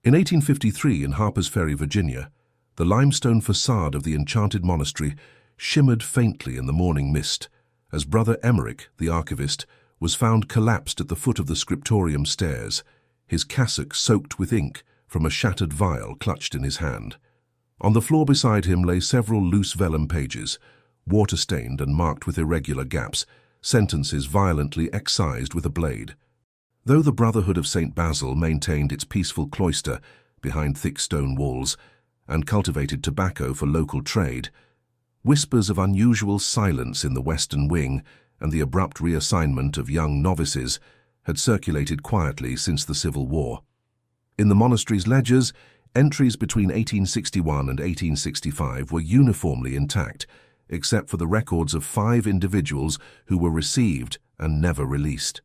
In 1853, in Harper's Ferry, Virginia, the limestone facade of the Enchanted Monastery shimmered faintly in the morning mist as Brother Emmerich, the archivist, was found collapsed at the foot of the scriptorium stairs, his cassock soaked with ink from a shattered vial clutched in his hand. On the floor beside him lay several loose vellum pages, water-stained and marked with irregular gaps, sentences violently excised with a blade. Though the Brotherhood of St. Basil maintained its peaceful cloister behind thick stone walls and cultivated tobacco for local trade, whispers of unusual silence in the western wing and the abrupt reassignment of young novices had circulated quietly since the Civil War. In the monastery's ledgers, entries between 1861 and 1865 were uniformly intact, except for the records of 5 individuals who were received and never released.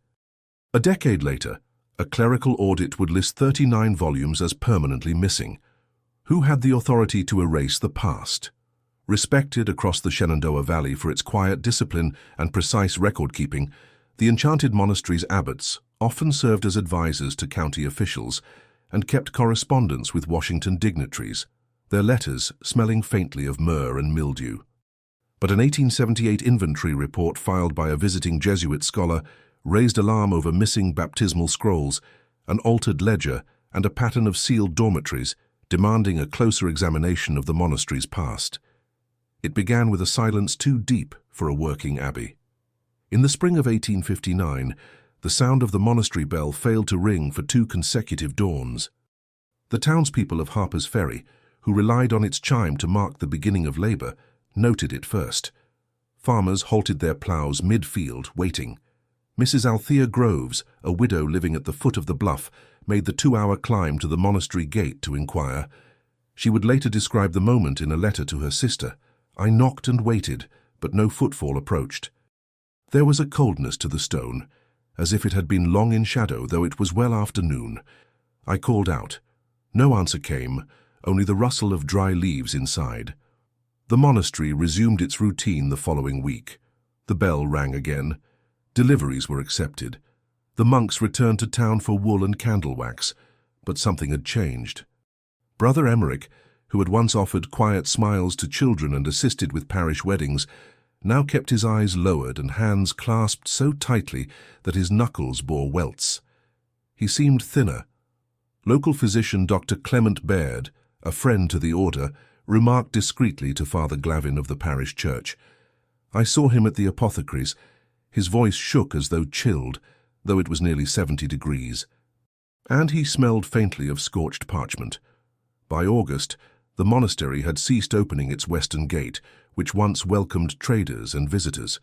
A decade later, a clerical audit would list 39 volumes as permanently missing. Who had the authority to erase the past? Respected across the Shenandoah Valley for its quiet discipline and precise record-keeping, the Enchanted Monastery's abbots often served as advisors to county officials and kept correspondence with Washington dignitaries, their letters smelling faintly of myrrh and mildew. But an 1878 inventory report filed by a visiting Jesuit scholar raised alarm over missing baptismal scrolls, an altered ledger, and a pattern of sealed dormitories, demanding a closer examination of the monastery's past. It began with a silence too deep for a working abbey. In the spring of 1859, the sound of the monastery bell failed to ring for 2 consecutive dawns. The townspeople of Harper's Ferry, who relied on its chime to mark the beginning of labor, noted it first. Farmers halted their plows mid-field, waiting. Mrs. Althea Groves, a widow living at the foot of the bluff, made the 2-hour climb to the monastery gate to inquire. She would later describe the moment in a letter to her sister. "I knocked and waited, but no footfall approached." There was a coldness to the stone, as if it had been long in shadow, though it was well after noon. I called out. No answer came, only the rustle of dry leaves inside. The monastery resumed its routine the following week. The bell rang again. Deliveries were accepted. The monks returned to town for wool and candle wax, but something had changed. Brother Emmerich, who had once offered quiet smiles to children and assisted with parish weddings, now kept his eyes lowered and hands clasped so tightly that his knuckles bore welts. He seemed thinner. Local physician Dr. Clement Baird, a friend to the order, remarked discreetly to Father Glavin of the parish church. I saw him at the apothecary's. His voice shook as though chilled, though it was nearly 70 degrees. And he smelled faintly of scorched parchment. By August, the monastery had ceased opening its western gate, which once welcomed traders and visitors.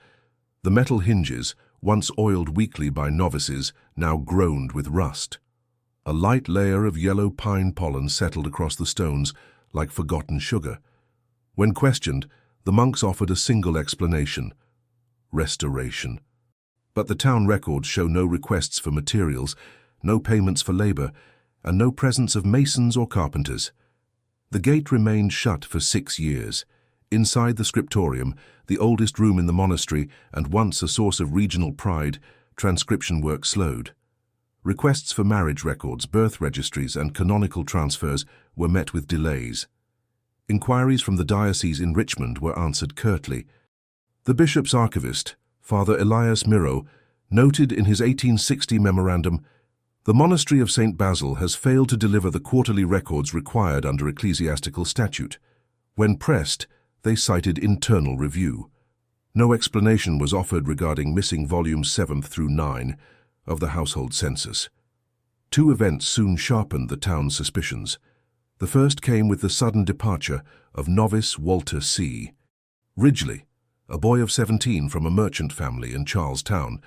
The metal hinges, once oiled weekly by novices, now groaned with rust. A light layer of yellow pine pollen settled across the stones like forgotten sugar. When questioned, the monks offered a single explanation: restoration. But the town records show no requests for materials, no payments for labor, and no presence of masons or carpenters. The gate remained shut for 6 years. Inside the scriptorium, the oldest room in the monastery and once a source of regional pride, transcription work slowed. Requests for marriage records, birth registries, and canonical transfers were met with delays. Inquiries from the diocese in Richmond were answered curtly. The bishop's archivist, Father Elias Miro, noted in his 1860 memorandum, "The monastery of St. Basil has failed to deliver the quarterly records required under ecclesiastical statute. When pressed, they cited internal review. No explanation was offered regarding missing volumes 7 through 9 of the household census." 2 events soon sharpened the town's suspicions. The first came with the sudden departure of novice Walter C. Ridgely, a boy of 17 from a merchant family in Charlestown.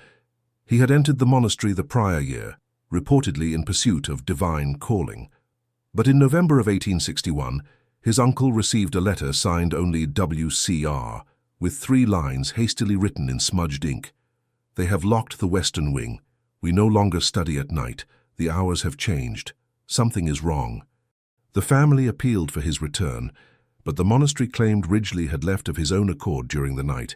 He had entered the monastery the prior year, reportedly in pursuit of divine calling. But in November of 1861, his uncle received a letter signed only WCR, with 3 lines hastily written in smudged ink. "They have locked the western wing. We no longer study at night. The hours have changed. Something is wrong." The family appealed for his return, but the monastery claimed Ridgely had left of his own accord during the night.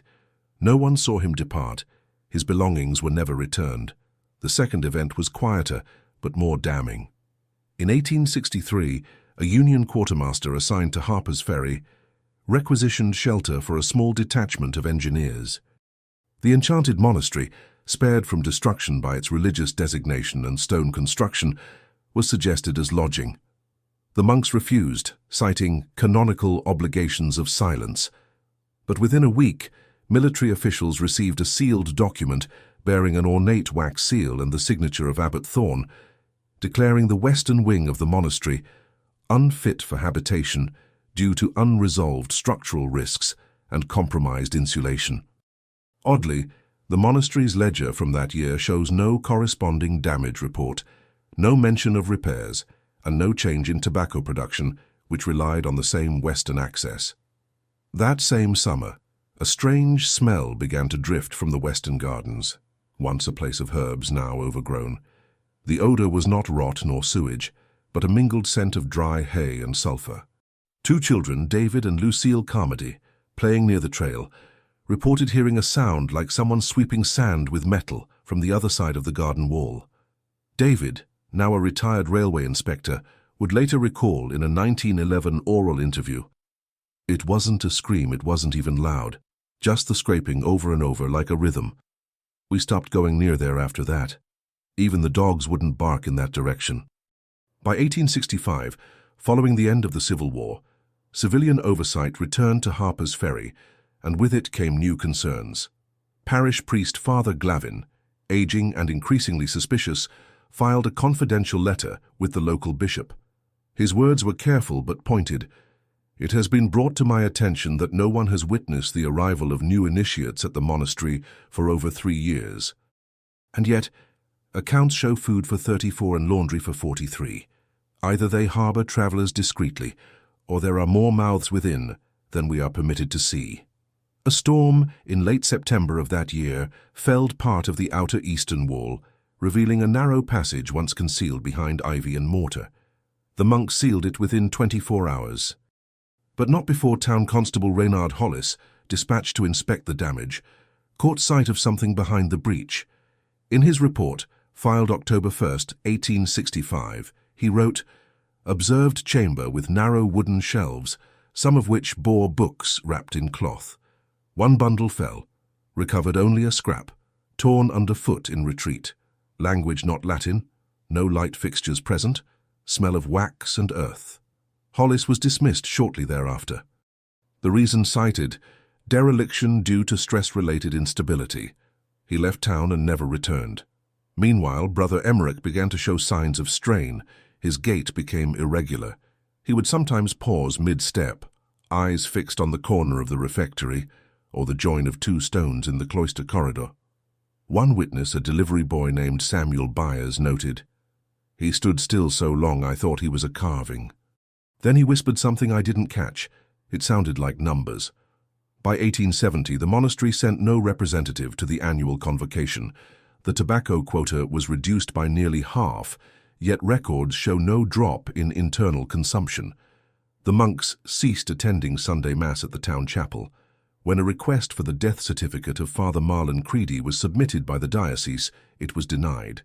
No one saw him depart. His belongings were never returned. The second event was quieter, but more damning. In 1863, a Union quartermaster assigned to Harper's Ferry requisitioned shelter for a small detachment of engineers. The Enchanted Monastery, spared from destruction by its religious designation and stone construction, was suggested as lodging. The monks refused, citing canonical obligations of silence. But within a week, military officials received a sealed document bearing an ornate wax seal and the signature of Abbot Thorne, declaring the western wing of the monastery unfit for habitation due to unresolved structural risks and compromised insulation. Oddly, the monastery's ledger from that year shows no corresponding damage report, no mention of repairs, and no change in tobacco production, which relied on the same western access. That same summer, a strange smell began to drift from the western gardens, once a place of herbs, now overgrown. The odor was not rot nor sewage, but a mingled scent of dry hay and sulfur. Two children, David and Lucille Carmody, playing near the trail, reported hearing a sound like someone sweeping sand with metal from the other side of the garden wall. David, now a retired railway inspector, would later recall in a 1911 oral interview, "It wasn't a scream, it wasn't even loud, just the scraping over and over like a rhythm. We stopped going near there after that. Even the dogs wouldn't bark in that direction." By 1865, following the end of the Civil War, civilian oversight returned to Harper's Ferry, and with it came new concerns. Parish priest Father Glavin, aging and increasingly suspicious, filed a confidential letter with the local bishop. His words were careful but pointed. "It has been brought to my attention that no one has witnessed the arrival of new initiates at the monastery for over 3 years. And yet, accounts show food for 34 and laundry for 43. Either they harbor travelers discreetly, or there are more mouths within than we are permitted to see." A storm in late September of that year felled part of the outer eastern wall, revealing a narrow passage once concealed behind ivy and mortar. The monks sealed it within 24 hours. But not before Town Constable Reynard Hollis, dispatched to inspect the damage, caught sight of something behind the breach. In his report, filed October 1, 1865, he wrote, "Observed chamber with narrow wooden shelves, some of which bore books wrapped in cloth. One bundle fell, recovered only a scrap, torn underfoot in retreat. Language not Latin, no light fixtures present, smell of wax and earth." Hollis was dismissed shortly thereafter. The reason cited, dereliction due to stress-related instability. He left town and never returned. Meanwhile, Brother Emmerich began to show signs of strain. His gait became irregular. He would sometimes pause mid-step, eyes fixed on the corner of the refectory, or the join of 2 stones in the cloister corridor. One witness, a delivery boy named Samuel Byers, noted, "He stood still so long I thought he was a carving. Then he whispered something I didn't catch. It sounded like numbers." By 1870, the monastery sent no representative to the annual convocation. The tobacco quota was reduced by nearly half, yet records show no drop in internal consumption. The monks ceased attending Sunday Mass at the town chapel. When a request for the death certificate of Father Marlon Creedy was submitted by the diocese, it was denied.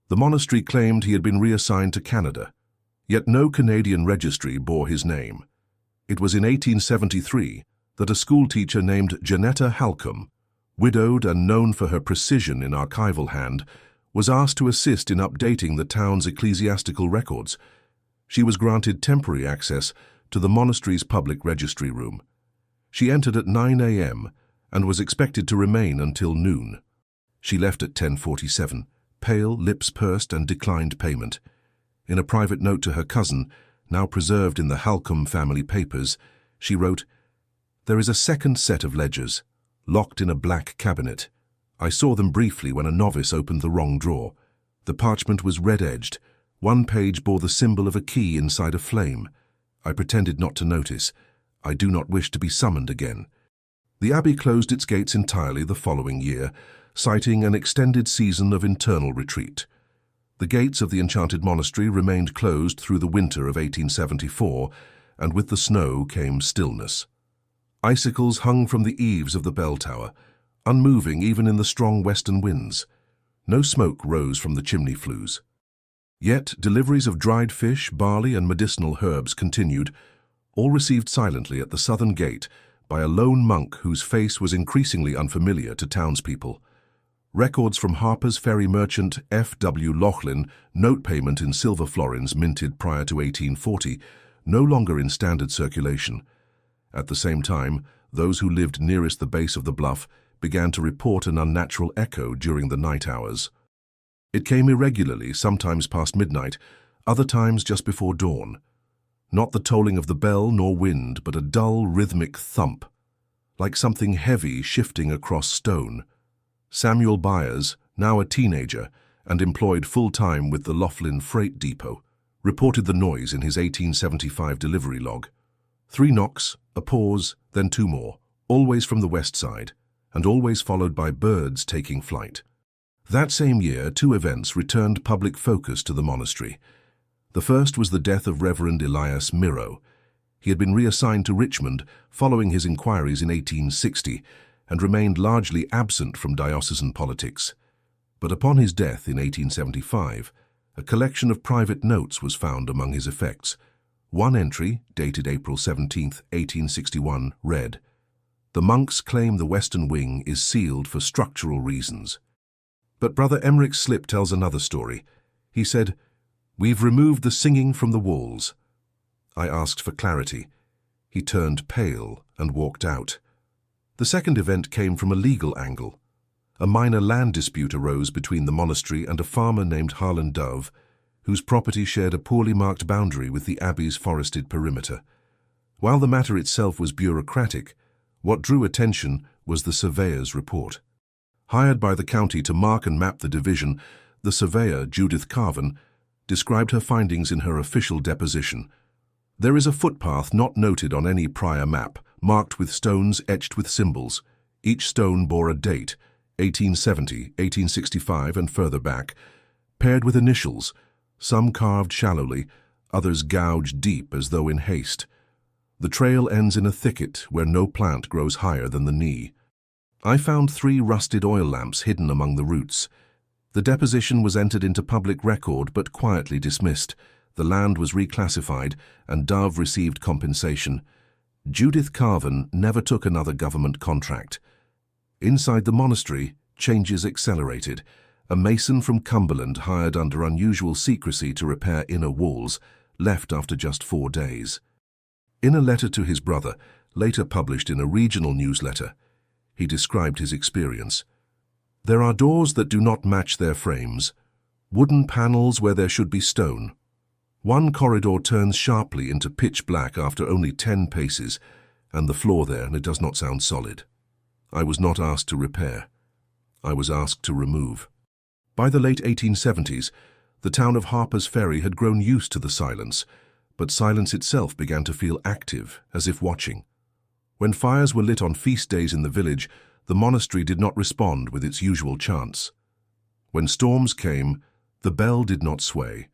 The monastery claimed he had been reassigned to Canada, yet no Canadian registry bore his name. It was in 1873 that a schoolteacher named Janetta Halcombe, widowed and known for her precision in archival hand, was asked to assist in updating the town's ecclesiastical records. She was granted temporary access to the monastery's public registry room. She entered at 9 a.m. and was expected to remain until noon. She left at 10:47, pale, lips pursed, and declined payment. In a private note to her cousin, now preserved in the Halcombe family papers, she wrote, "There is a second set of ledgers, locked in a black cabinet. I saw them briefly when a novice opened the wrong drawer. The parchment was red-edged. One page bore the symbol of a key inside a flame. I pretended not to notice. I do not wish to be summoned again." The abbey closed its gates entirely the following year, citing an extended season of internal retreat. The gates of the Enchanted Monastery remained closed through the winter of 1874, and with the snow came stillness. Icicles hung from the eaves of the bell tower, unmoving even in the strong western winds. No smoke rose from the chimney flues. Yet deliveries of dried fish, barley, and medicinal herbs continued, all received silently at the southern gate by a lone monk whose face was increasingly unfamiliar to townspeople. Records from Harper's Ferry merchant F. W. Laughlin, note payment in silver florins minted prior to 1840, no longer in standard circulation. At the same time, those who lived nearest the base of the bluff began to report an unnatural echo during the night hours. It came irregularly, sometimes past midnight, other times just before dawn. Not the tolling of the bell nor wind, but a dull, rhythmic thump, like something heavy shifting across stone. Samuel Byers, now a teenager and employed full-time with the Laughlin Freight Depot, reported the noise in his 1875 delivery log. 3 knocks, a pause, then 2 more, always from the west side, and always followed by birds taking flight. That same year, 2 events returned public focus to the monastery. The first was the death of Reverend Elias Miro. He had been reassigned to Richmond following his inquiries in 1860 and remained largely absent from diocesan politics. But upon his death in 1875, a collection of private notes was found among his effects. One entry, dated April 17, 1861, read, "The monks claim the western wing is sealed for structural reasons." But Brother Emmerich's slip tells another story. He said, "We've removed the singing from the walls." I asked for clarity. He turned pale and walked out. The second event came from a legal angle. A minor land dispute arose between the monastery and a farmer named Harlan Dove, whose property shared a poorly marked boundary with the abbey's forested perimeter. While the matter itself was bureaucratic, what drew attention was the surveyor's report. Hired by the county to mark and map the division, the surveyor, Judith Carven, described her findings in her official deposition. "There is a footpath not noted on any prior map, marked with stones etched with symbols. Each stone bore a date, 1870, 1865, and further back, paired with initials, some carved shallowly, others gouged deep as though in haste. The trail ends in a thicket where no plant grows higher than the knee. I found 3 rusted oil lamps hidden among the roots. The deposition was entered into public record but quietly dismissed. The land was reclassified and Dove received compensation. Judith Carven never took another government contract." Inside the monastery, changes accelerated. A mason from Cumberland, hired under unusual secrecy to repair inner walls, left after just 4 days. In a letter to his brother, later published in a regional newsletter, he described his experience. "There are doors that do not match their frames, wooden panels where there should be stone. One corridor turns sharply into pitch black after only 10 paces, and the floor there, and it does not sound solid. I was not asked to repair. I was asked to remove." By the late 1870s, the town of Harper's Ferry had grown used to the silence, but silence itself began to feel active, as if watching. When fires were lit on feast days in the village, the monastery did not respond with its usual chants. When storms came, the bell did not sway.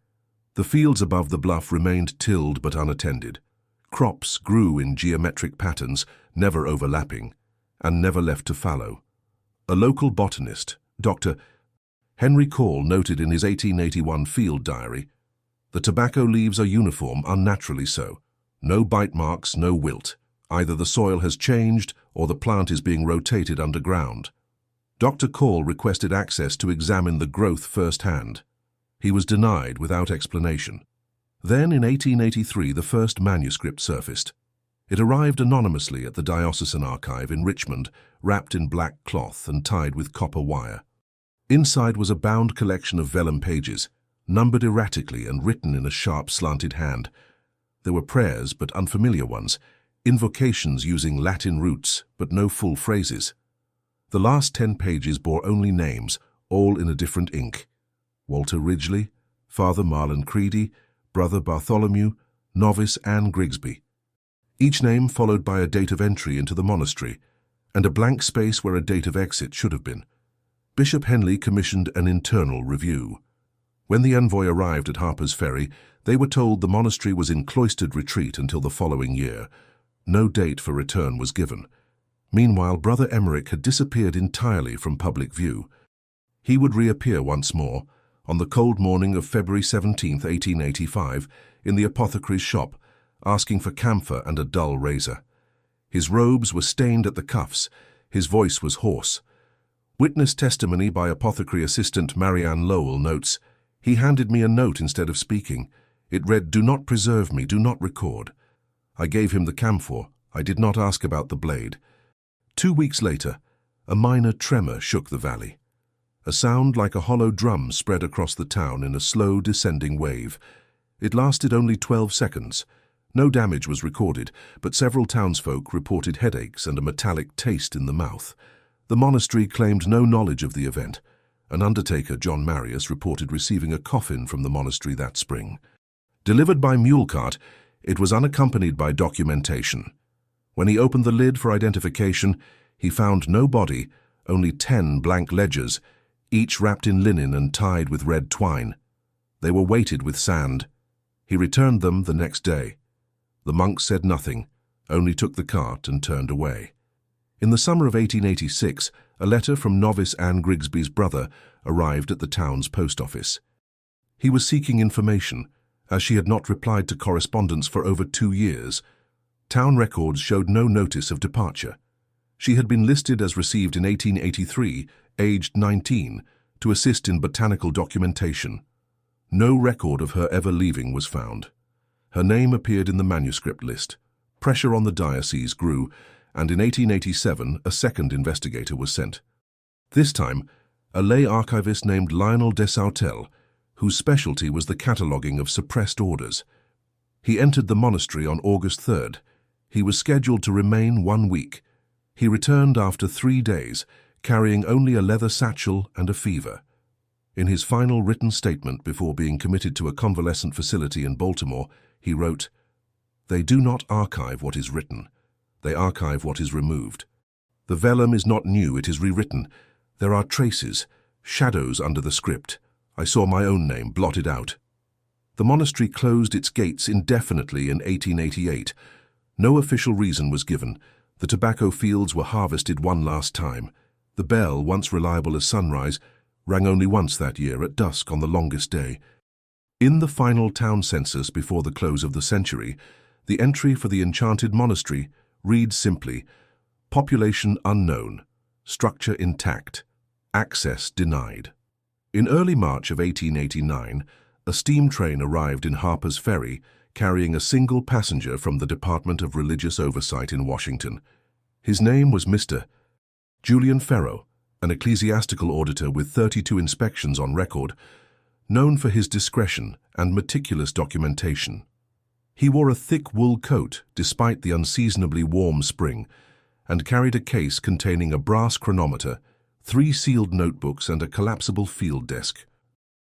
The fields above the bluff remained tilled but unattended. Crops grew in geometric patterns, never overlapping, and never left to fallow. A local botanist, Dr. Henry Call, noted in his 1881 field diary, "The tobacco leaves are uniform, unnaturally so. No bite marks, no wilt. Either the soil has changed or the plant is being rotated underground." Dr. Call requested access to examine the growth firsthand. He was denied without explanation. Then, in 1883, the first manuscript surfaced. It arrived anonymously at the diocesan archive in Richmond, wrapped in black cloth and tied with copper wire. Inside was a bound collection of vellum pages, numbered erratically and written in a sharp, slanted hand. There were prayers, but unfamiliar ones, invocations using Latin roots, but no full phrases. The last 10 pages bore only names, all in a different ink. Walter Ridgely, Father Marlon Creedy, Brother Bartholomew, Novice Anne Grigsby. Each name followed by a date of entry into the monastery, and a blank space where a date of exit should have been. Bishop Henley commissioned an internal review. When the envoy arrived at Harper's Ferry, they were told the monastery was in cloistered retreat until the following year. No date for return was given. Meanwhile, Brother Emmerich had disappeared entirely from public view. He would reappear once more, on the cold morning of February 17, 1885, in the apothecary's shop, asking for camphor and a dull razor. His robes were stained at the cuffs. His voice was hoarse. Witness testimony by apothecary assistant Marianne Lowell notes, "He handed me a note instead of speaking. It read, 'Do not preserve me, do not record.' I gave him the camphor. I did not ask about the blade." 2 weeks later, a minor tremor shook the valley. A sound like a hollow drum spread across the town in a slow descending wave. It lasted only 12 seconds. No damage was recorded, but several townsfolk reported headaches and a metallic taste in the mouth. The monastery claimed no knowledge of the event. An undertaker, John Marius, reported receiving a coffin from the monastery that spring. Delivered by mule cart, it was unaccompanied by documentation. When he opened the lid for identification, he found no body, only 10 blank ledgers, each wrapped in linen and tied with red twine. They were weighted with sand. He returned them the next day. The monks said nothing, only took the cart and turned away. In the summer of 1886, a letter from novice Anne Grigsby's brother arrived at the town's post office. He was seeking information, as she had not replied to correspondence for over 2 years. Town records showed no notice of departure. She had been listed as received in 1883, aged 19, to assist in botanical documentation. No record of her ever leaving was found. Her name appeared in the manuscript list. Pressure on the diocese grew, and in 1887 a second investigator was sent. This time, a lay archivist named Lionel de Sautel, whose specialty was the cataloguing of suppressed orders. He entered the monastery on August 3rd. He was scheduled to remain 1 week. He returned after 3 days, carrying only a leather satchel and a fever. In his final written statement before being committed to a convalescent facility in Baltimore, he wrote, "They do not archive what is written. They archive what is removed. The vellum is not new, it is rewritten. There are traces, shadows under the script. I saw my own name blotted out." The monastery closed its gates indefinitely in 1888. No official reason was given. The tobacco fields were harvested one last time. The bell, once reliable as sunrise, rang only once that year at dusk on the longest day. In the final town census before the close of the century, the entry for the Enchanted Monastery reads simply, "Population unknown, structure intact, access denied." In early March of 1889, a steam train arrived in Harper's Ferry, carrying a single passenger from the Department of Religious Oversight in Washington. His name was Mr. Julian Ferro, an ecclesiastical auditor with 32 inspections on record, known for his discretion and meticulous documentation. He wore a thick wool coat despite the unseasonably warm spring, and carried a case containing a brass chronometer, 3 sealed notebooks and a collapsible field desk.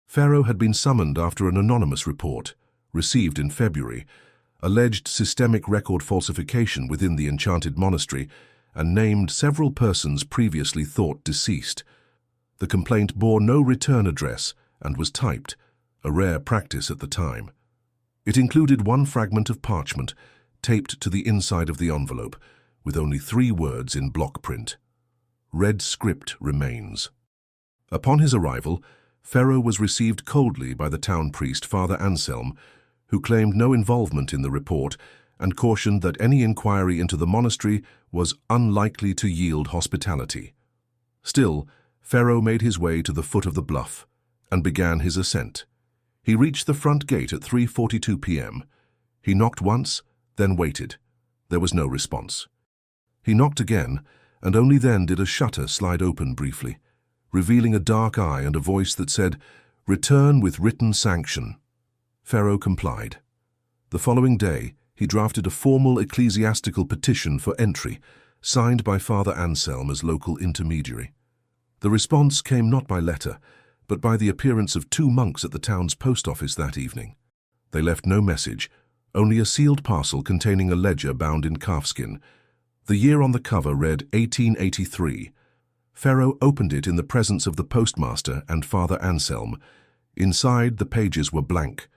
Ferro had been summoned after an anonymous report, received in February, alleged systemic record falsification within the Enchanted Monastery and named several persons previously thought deceased. The complaint bore no return address and was typed, a rare practice at the time. It included 1 fragment of parchment taped to the inside of the envelope, with only 3 words in block print. Red script remains. Upon his arrival, Ferro was received coldly by the town priest, Father Anselm, who claimed no involvement in the report and cautioned that any inquiry into the monastery was unlikely to yield hospitality. Still, Ferro made his way to the foot of the bluff and began his ascent. He reached the front gate at 3:42 p.m. He knocked once, then waited. There was no response. He knocked again, and only then did a shutter slide open briefly, revealing a dark eye and a voice that said, "Return with written sanction." Ferro complied. The following day, he drafted a formal ecclesiastical petition for entry, signed by Father Anselm as local intermediary. The response came not by letter, but by the appearance of 2 monks at the town's post office that evening. They left no message, only a sealed parcel containing a ledger bound in calfskin. The year on the cover read 1883. Ferro opened it in the presence of the postmaster and Father Anselm. Inside, the pages were blank.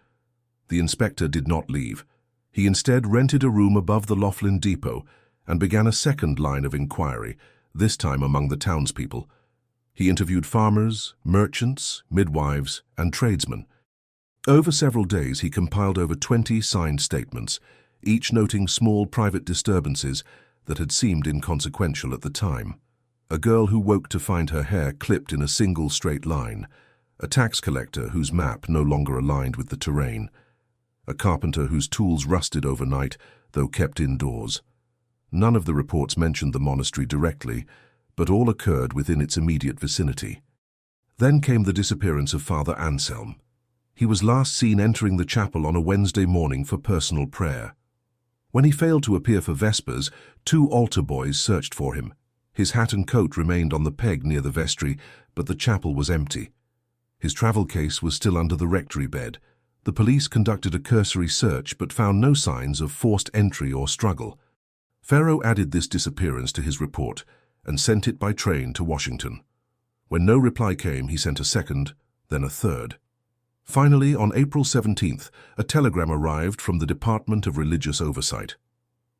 The inspector did not leave. He instead rented a room above the Laughlin depot and began a second line of inquiry, this time among the townspeople. He interviewed farmers, merchants, midwives, and tradesmen. Over several days, he compiled over 20 signed statements, each noting small private disturbances that had seemed inconsequential at the time. A girl who woke to find her hair clipped in a single straight line, a tax collector whose map no longer aligned with the terrain, a carpenter whose tools rusted overnight, though kept indoors. None of the reports mentioned the monastery directly, but all occurred within its immediate vicinity. Then came the disappearance of Father Anselm. He was last seen entering the chapel on a Wednesday morning for personal prayer. When he failed to appear for Vespers, 2 altar boys searched for him. His hat and coat remained on the peg near the vestry, but the chapel was empty. His travel case was still under the rectory bed. The police conducted a cursory search but found no signs of forced entry or struggle. Pharaoh added this disappearance to his report and sent it by train to Washington. When no reply came, he sent a second, then a third. Finally, on April 17th, a telegram arrived from the Department of Religious Oversight.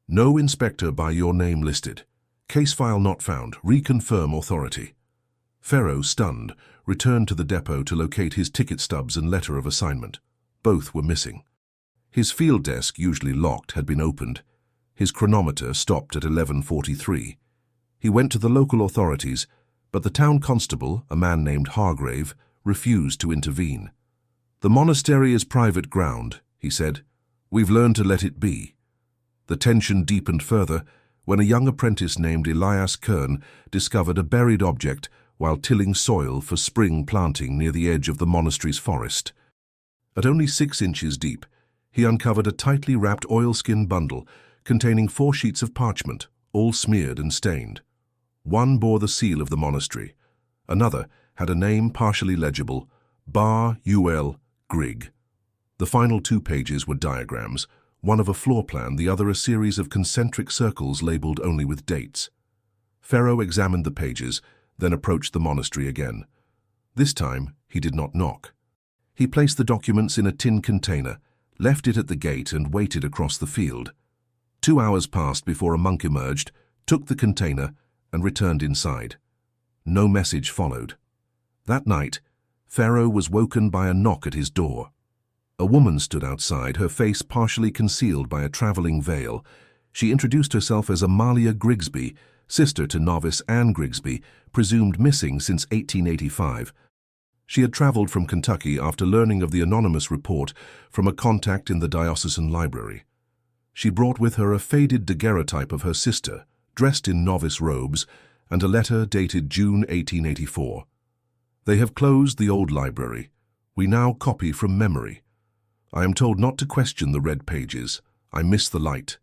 No inspector by your name listed. Case file not found. Reconfirm authority. Pharaoh, stunned, returned to the depot to locate his ticket stubs and letter of assignment. Both were missing. His field desk, usually locked, had been opened. His chronometer stopped at 11:43. He went to the local authorities, but the town constable, a man named Hargrave, refused to intervene. "The monastery is private ground," he said. "We've learned to let it be." The tension deepened further when a young apprentice named Elias Kern discovered a buried object while tilling soil for spring planting near the edge of the monastery's forest. At only 6 inches deep, he uncovered a tightly wrapped oilskin bundle containing 4 sheets of parchment, all smeared and stained. One bore the seal of the monastery. Another had a name partially legible, Bar Ul Grig. The final 2 pages were diagrams, one of a floor plan, the other a series of concentric circles labeled only with dates. Pharaoh examined the pages, then approached the monastery again. This time, he did not knock. He placed the documents in a tin container, left it at the gate, and waited across the field. 2 hours passed before a monk emerged, took the container, and returned inside. No message followed. That night, Pharaoh was woken by a knock at his door. A woman stood outside, her face partially concealed by a traveling veil. She introduced herself as Amalia Grigsby, sister to novice Anne Grigsby, presumed missing since 1885. She had traveled from Kentucky after learning of the anonymous report from a contact in the diocesan library. She brought with her a faded daguerreotype of her sister, dressed in novice robes, and a letter dated June 1884. "They have closed the old library. We now copy from memory. I am told not to question the red pages. I miss the light."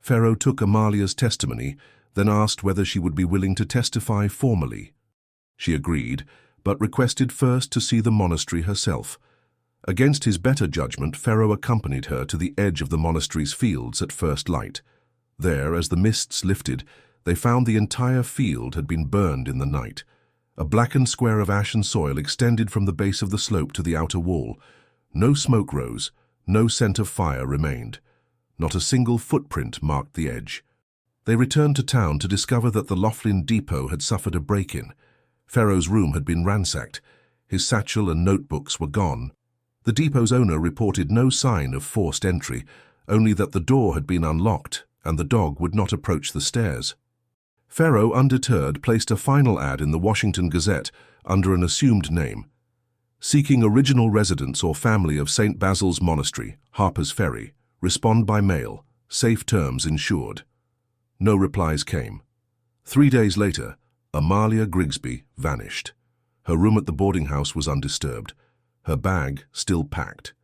Pharaoh took Amalia's testimony, then asked whether she would be willing to testify formally. She agreed, but requested first to see the monastery herself. Against his better judgment, Pharaoh accompanied her to the edge of the monastery's fields at first light. There, as the mists lifted, they found the entire field had been burned in the night. A blackened square of ashen soil extended from the base of the slope to the outer wall. No smoke rose, no scent of fire remained. Not a single footprint marked the edge. They returned to town to discover that the Laughlin depot had suffered a break-in. Pharaoh's room had been ransacked. His satchel and notebooks were gone. The depot's owner reported no sign of forced entry, only that the door had been unlocked and the dog would not approach the stairs. Pharaoh, undeterred, placed a final ad in the Washington Gazette under an assumed name. "Seeking original residents or family of St. Basil's Monastery, Harper's Ferry. Respond by mail. Safe terms insured." No replies came. 3 days later, Amalia Grigsby vanished. Her room at the boarding house was undisturbed. Her bag still packed.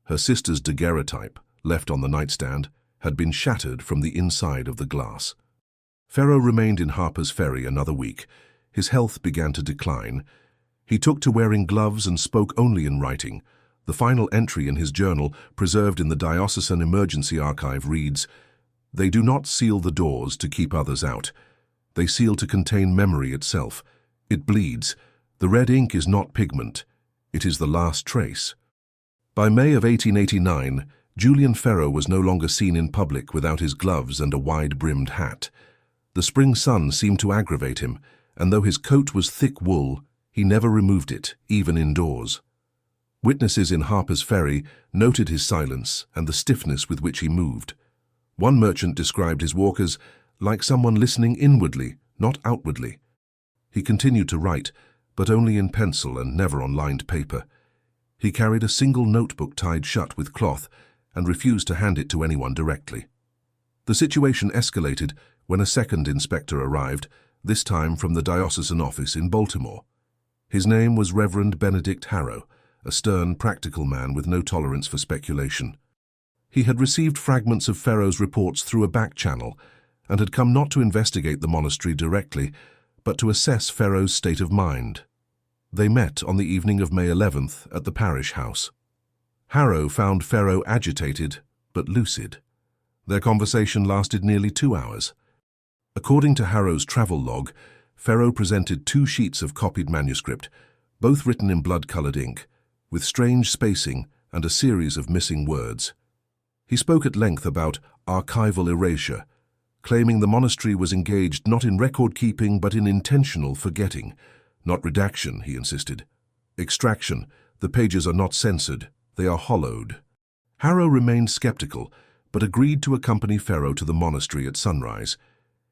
Her sister's daguerreotype, left on the nightstand, had been shattered from the inside of the glass. Pharaoh remained in Harper's Ferry another week. His health began to decline. He took to wearing gloves and spoke only in writing. The final entry in his journal, preserved in the Diocesan Emergency Archive, reads, "They do not seal the doors to keep others out. They seal to contain memory itself. It bleeds. The red ink is not pigment. It is the last trace." By May of 1889, Julian Pharaoh was no longer seen in public without his gloves and a wide-brimmed hat. The spring sun seemed to aggravate him, and though his coat was thick wool, he never removed it, even indoors. Witnesses in Harper's Ferry noted his silence and the stiffness with which he moved. One merchant described his walk as like someone listening inwardly, not outwardly. He continued to write, but only in pencil and never on lined paper. He carried a single notebook tied shut with cloth and refused to hand it to anyone directly. The situation escalated when a second inspector arrived, this time from the diocesan office in Baltimore. His name was Reverend Benedict Harrow, a stern, practical man with no tolerance for speculation. He had received fragments of Pharaoh's reports through a back channel and had come not to investigate the monastery directly, but to assess Pharaoh's state of mind. They met on the evening of May 11th at the parish house. Harrow found Pharaoh agitated but lucid. Their conversation lasted nearly 2 hours. According to Harrow's travel log, Pharaoh presented 2 sheets of copied manuscript, both written in blood-colored ink, with strange spacing and a series of missing words. He spoke at length about archival erasure, claiming the monastery was engaged not in record-keeping but in intentional forgetting. Not redaction, he insisted. Extraction. The pages are not censored, they are hollowed. Harrow remained skeptical, but agreed to accompany Pharaoh to the monastery at sunrise.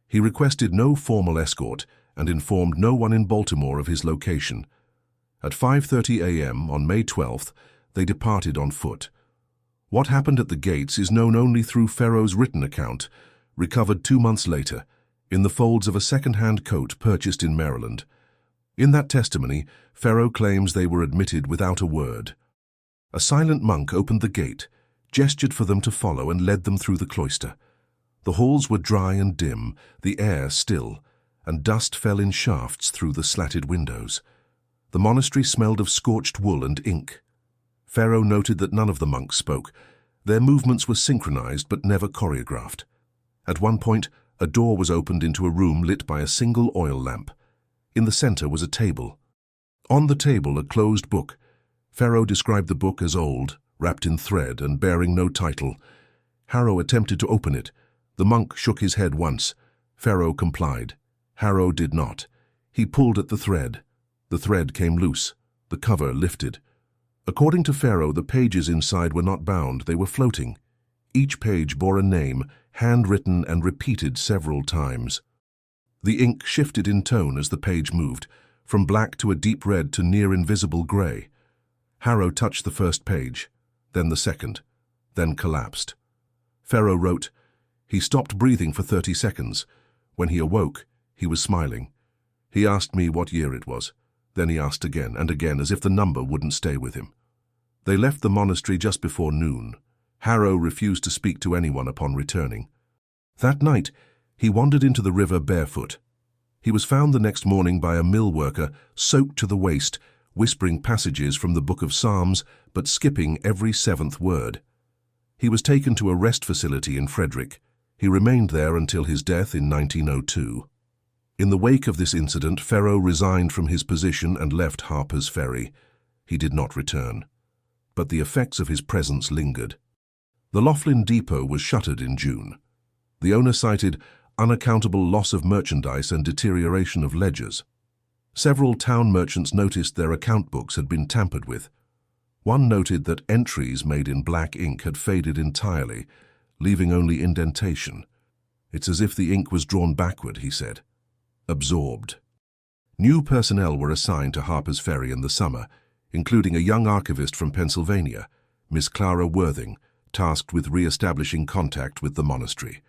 He requested no formal escort and informed no one in Baltimore of his location. At 5:30 a.m. on May 12th, they departed on foot. What happened at the gates is known only through Pharaoh's written account, recovered 2 months later, in the folds of a second-hand coat purchased in Maryland. In that testimony, Pharaoh claims they were admitted without a word. A silent monk opened the gate, gestured for them to follow, and led them through the cloister. The halls were dry and dim, the air still, and dust fell in shafts through the slatted windows. The monastery smelled of scorched wool and ink. Pharaoh noted that none of the monks spoke. Their movements were synchronized but never choreographed. At one point, a door was opened into a room lit by a single oil lamp. In the center was a table. On the table, a closed book. Pharaoh described the book as old, wrapped in thread and bearing no title. Harrow attempted to open it. The monk shook his head once. Pharaoh complied. Harrow did not. He pulled at the thread. The thread came loose. The cover lifted. According to Pharaoh, the pages inside were not bound, they were floating. Each page bore a name, handwritten and repeated several times. The ink shifted in tone as the page moved, from black to a deep red to near invisible grey. Harrow touched the first page, then the second, then collapsed. Pharaoh wrote, "He stopped breathing for 30 seconds. When he awoke, he was smiling. He asked me what year it was. Then he asked again and again, as if the number wouldn't stay with him." They left the monastery just before noon. Harrow refused to speak to anyone upon returning. That night, he wandered into the river barefoot. He was found the next morning by a mill worker, soaked to the waist, whispering passages from the Book of Psalms, but skipping every 7th word. He was taken to a rest facility in Frederick. He remained there until his death in 1902. In the wake of this incident, Pharaoh resigned from his position and left Harper's Ferry. He did not return. But the effects of his presence lingered. The Laughlin depot was shuttered in June. The owner cited unaccountable loss of merchandise and deterioration of ledgers. Several town merchants noticed their account books had been tampered with. One noted that entries made in black ink had faded entirely, leaving only indentation. "It's as if the ink was drawn backward," he said. Absorbed. New personnel were assigned to Harper's Ferry in the summer, including a young archivist from Pennsylvania, Miss Clara Worthing, tasked with re-establishing contact with the monastery.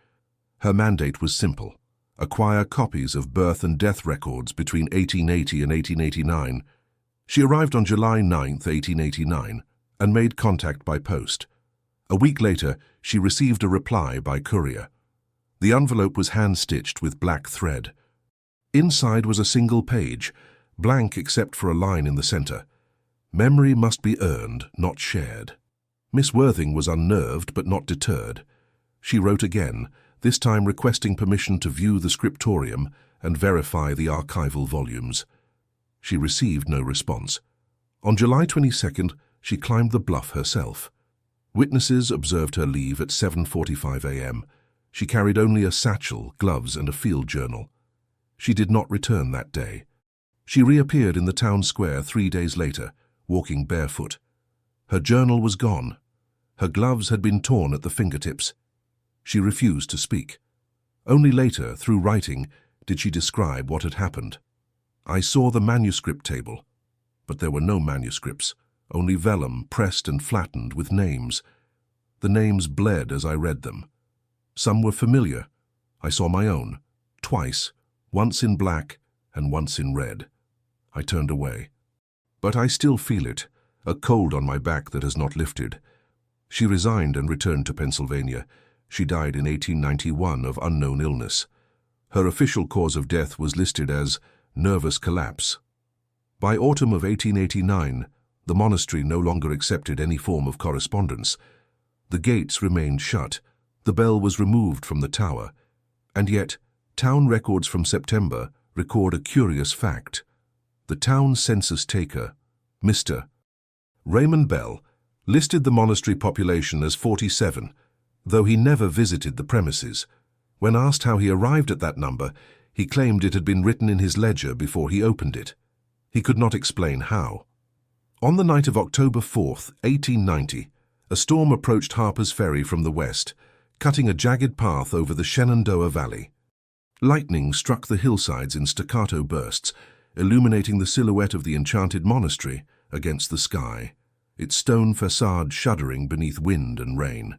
Her mandate was simple: acquire copies of birth and death records between 1880 and 1889. She arrived on July 9, 1889, and made contact by post. A week later, she received a reply by courier. The envelope was hand-stitched with black thread. Inside was a single page, blank except for a line in the center. "Memory must be earned, not shared." Miss Worthing was unnerved but not deterred. She wrote again, this time requesting permission to view the scriptorium and verify the archival volumes. She received no response. On July 22nd, she climbed the bluff herself. Witnesses observed her leave at 7:45 a.m. She carried only a satchel, gloves, and a field journal. She did not return that day. She reappeared in the town square 3 days later, walking barefoot. Her journal was gone. Her gloves had been torn at the fingertips. She refused to speak. Only later, through writing, did she describe what had happened. I saw the manuscript table, but there were no manuscripts, only vellum pressed and flattened with names. The names bled as I read them. Some were familiar. I saw my own, twice, once in black and once in red. I turned away. But I still feel it, a cold on my back that has not lifted. She resigned and returned to Pennsylvania. She died in 1891 of unknown illness. Her official cause of death was listed as nervous collapse. By autumn of 1889, the monastery no longer accepted any form of correspondence. The gates remained shut. The bell was removed from the tower. And yet, town records from September record a curious fact. The town census taker, Mr. Raymond Bell, listed the monastery population as 47, though he never visited the premises. When asked how he arrived at that number, he claimed it had been written in his ledger before he opened it. He could not explain how. On the night of October 4th, 1890, a storm approached Harper's Ferry from the west, cutting a jagged path over the Shenandoah Valley. Lightning struck the hillsides in staccato bursts, illuminating the silhouette of the Enchanted Monastery against the sky, its stone facade shuddering beneath wind and rain.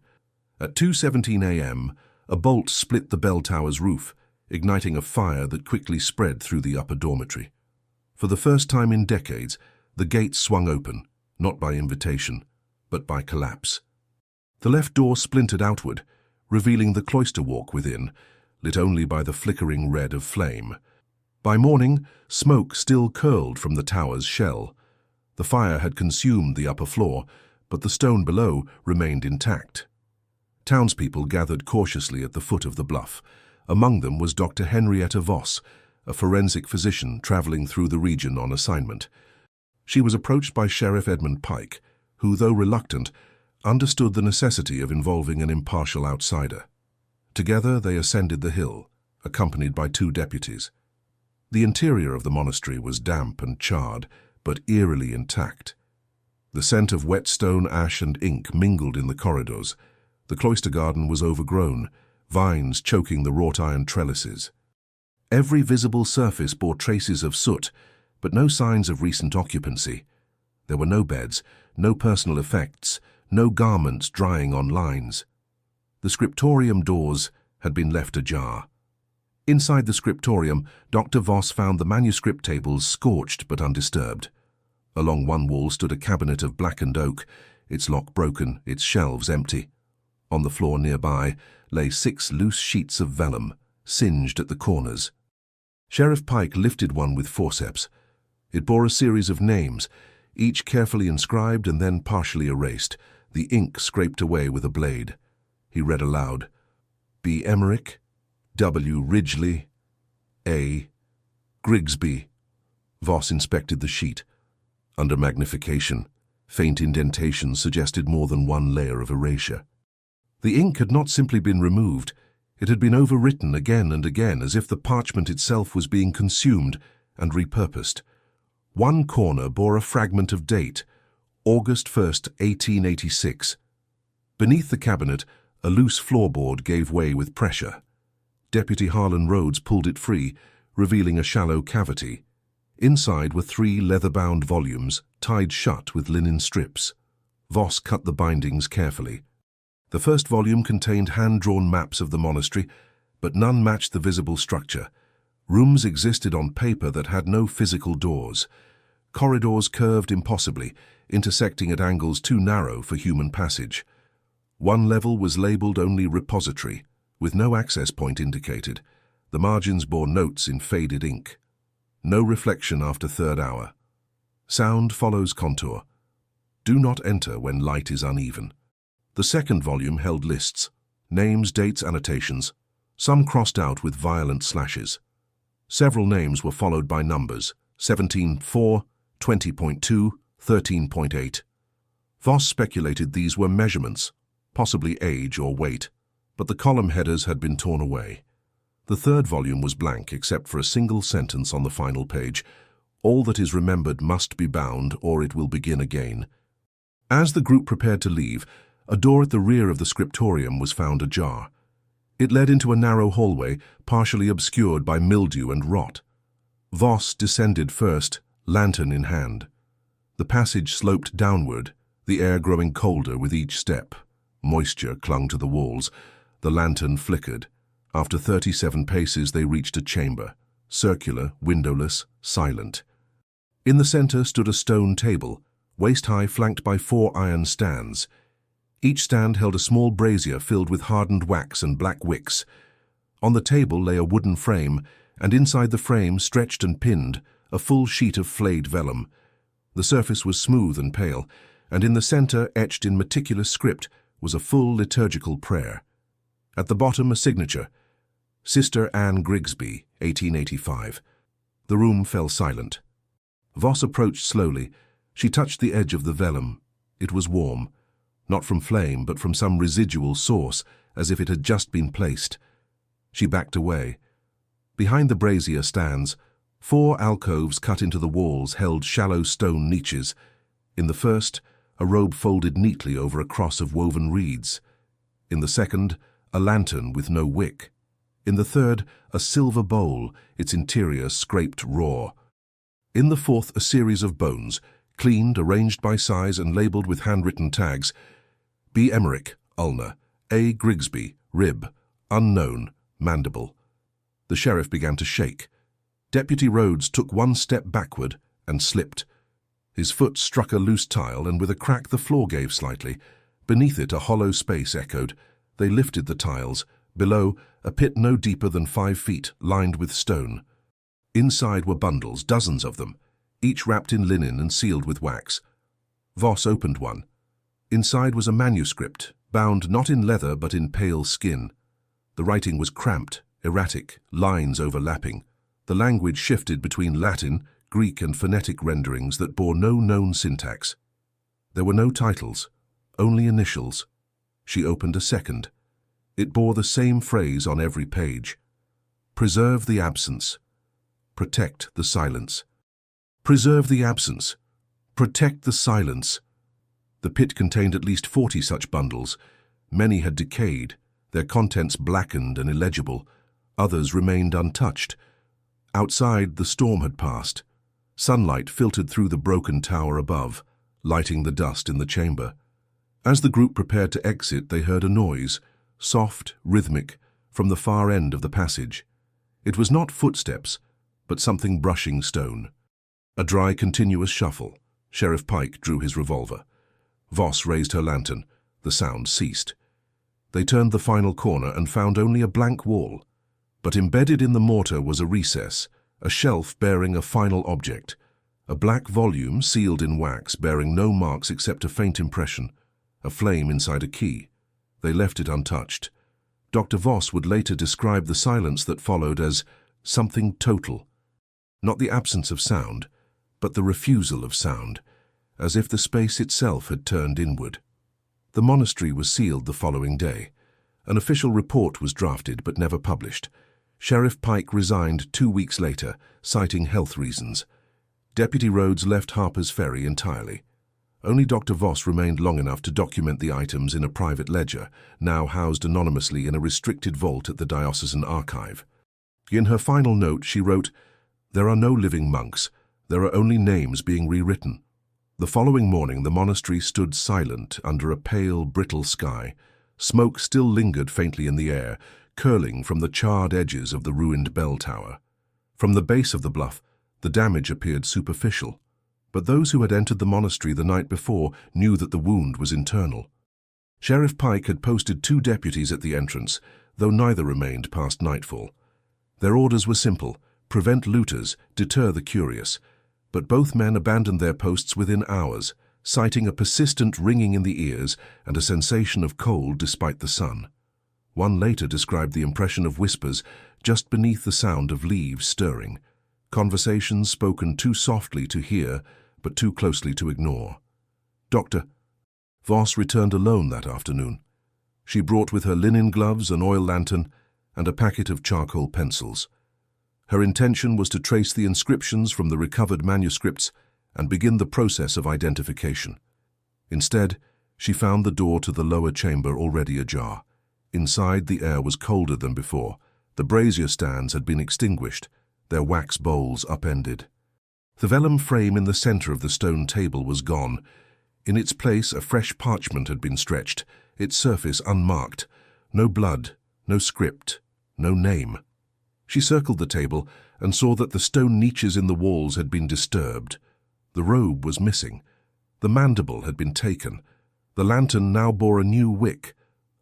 At 2:17 a.m., a bolt split the bell tower's roof, igniting a fire that quickly spread through the upper dormitory. For the first time in decades, the gates swung open, not by invitation, but by collapse. The left door splintered outward, revealing the cloister walk within, lit only by the flickering red of flame. By morning, smoke still curled from the tower's shell. The fire had consumed the upper floor, but the stone below remained intact. Townspeople gathered cautiously at the foot of the bluff. Among them was Dr. Henrietta Voss, a forensic physician traveling through the region on assignment. She was approached by Sheriff Edmund Pike, who, though reluctant, understood the necessity of involving an impartial outsider. Together they ascended the hill, accompanied by 2 deputies. The interior of the monastery was damp and charred, but eerily intact. The scent of wet stone, ash, and ink mingled in the corridors. The cloister garden was overgrown, vines choking the wrought-iron trellises. Every visible surface bore traces of soot, but no signs of recent occupancy. There were no beds, no personal effects, no garments drying on lines. The scriptorium doors had been left ajar. Inside the scriptorium, Dr. Voss found the manuscript tables scorched but undisturbed. Along one wall stood a cabinet of blackened oak, its lock broken, its shelves empty. On the floor nearby lay 6 loose sheets of vellum, singed at the corners. Sheriff Pike lifted one with forceps. It bore a series of names, each carefully inscribed and then partially erased, the ink scraped away with a blade. He read aloud, B. Emmerich, W. Ridgely, A. Grigsby. Voss inspected the sheet. Under magnification, faint indentations suggested more than one layer of erasure. The ink had not simply been removed, it had been overwritten again and again as if the parchment itself was being consumed and repurposed. One corner bore a fragment of date, August 1st, 1886. Beneath the cabinet, a loose floorboard gave way with pressure. Deputy Harlan Rhodes pulled it free, revealing a shallow cavity. Inside were 3 leather-bound volumes, tied shut with linen strips. Voss cut the bindings carefully. The first volume contained hand-drawn maps of the monastery, but none matched the visible structure. Rooms existed on paper that had no physical doors. Corridors curved impossibly, intersecting at angles too narrow for human passage. One level was labelled only Repository, with no access point indicated. The margins bore notes in faded ink. No reflection after 3rd hour. Sound follows contour. Do not enter when light is uneven. The second volume held lists, names, dates, annotations, some crossed out with violent slashes. Several names were followed by numbers, 17.4, 20.2, 13.8. Voss speculated these were measurements, possibly age or weight, but the column headers had been torn away. The third volume was blank except for a single sentence on the final page. All that is remembered must be bound, or it will begin again. As the group prepared to leave, a door at the rear of the scriptorium was found ajar. It led into a narrow hallway, partially obscured by mildew and rot. Voss descended first, lantern in hand. The passage sloped downward, the air growing colder with each step. Moisture clung to the walls. The lantern flickered. After 37 paces they reached a chamber, circular, windowless, silent. In the center stood a stone table, waist-high, flanked by 4 iron stands. Each stand held a small brazier filled with hardened wax and black wicks. On the table lay a wooden frame, and inside the frame, stretched and pinned, a full sheet of flayed vellum. The surface was smooth and pale, and in the center, etched in meticulous script, was a full liturgical prayer. At the bottom, a signature, Sister Anne Grigsby, 1885. The room fell silent. Voss approached slowly. She touched the edge of the vellum. It was warm, not from flame, but from some residual source, as if it had just been placed. She backed away. Behind the brazier stands, 4 alcoves cut into the walls held shallow stone niches. In the first, a robe folded neatly over a cross of woven reeds. In the second, a lantern with no wick. In the third, a silver bowl, its interior scraped raw. In the fourth, a series of bones, cleaned, arranged by size and labelled with handwritten tags. B. Emmerich, ulna. A. Grigsby, rib. Unknown, mandible. The sheriff began to shake. Deputy Rhodes took 1 step backward and slipped. His foot struck a loose tile, and with a crack the floor gave slightly. Beneath it a hollow space echoed. They lifted the tiles. Below, a pit no deeper than 5 feet, lined with stone. Inside were bundles, dozens of them, each wrapped in linen and sealed with wax. Voss opened one. Inside was a manuscript, bound not in leather but in pale skin. The writing was cramped, erratic, lines overlapping. The language shifted between Latin, Greek and phonetic renderings that bore no known syntax. There were no titles, only initials. She opened a second. It bore the same phrase on every page. Preserve the absence. Protect the silence. Preserve the absence. Protect the silence. The pit contained at least 40 such bundles. Many had decayed, their contents blackened and illegible. Others remained untouched. Outside, the storm had passed. Sunlight filtered through the broken tower above, lighting the dust in the chamber. As the group prepared to exit, they heard a noise, soft, rhythmic, from the far end of the passage. It was not footsteps, but something brushing stone. A dry, continuous shuffle. Sheriff Pike drew his revolver. Voss raised her lantern. The sound ceased. They turned the final corner and found only a blank wall. But embedded in the mortar was a recess, a shelf bearing a final object, a black volume sealed in wax bearing no marks except a faint impression, a flame inside a key. They left it untouched. Dr. Voss would later describe the silence that followed as something total. Not the absence of sound, but the refusal of sound, as if the space itself had turned inward. The monastery was sealed the following day. An official report was drafted but never published. Sheriff Pike resigned 2 weeks later, citing health reasons. Deputy Rhodes left Harper's Ferry entirely. Only Dr. Voss remained long enough to document the items in a private ledger, now housed anonymously in a restricted vault at the diocesan archive. In her final note, she wrote, "There are no living monks. There are only names being rewritten." The following morning, the monastery stood silent under a pale, brittle sky. Smoke still lingered faintly in the air, curling from the charred edges of the ruined bell tower. From the base of the bluff, the damage appeared superficial, but those who had entered the monastery the night before knew that the wound was internal. Sheriff Pike had posted 2 deputies at the entrance, though neither remained past nightfall. Their orders were simple: prevent looters, deter the curious. But both men abandoned their posts within hours, citing a persistent ringing in the ears and a sensation of cold despite the sun. One later described the impression of whispers just beneath the sound of leaves stirring, conversations spoken too softly to hear, but too closely to ignore. Dr. Voss returned alone that afternoon. She brought with her linen gloves, an oil lantern, and a packet of charcoal pencils. Her intention was to trace the inscriptions from the recovered manuscripts and begin the process of identification. Instead, she found the door to the lower chamber already ajar. Inside, the air was colder than before. The brazier stands had been extinguished, their wax bowls upended. The vellum frame in the center of the stone table was gone. In its place, a fresh parchment had been stretched, its surface unmarked. No blood, no script, no name. She circled the table and saw that the stone niches in the walls had been disturbed. The robe was missing. The mandible had been taken. The lantern now bore a new wick.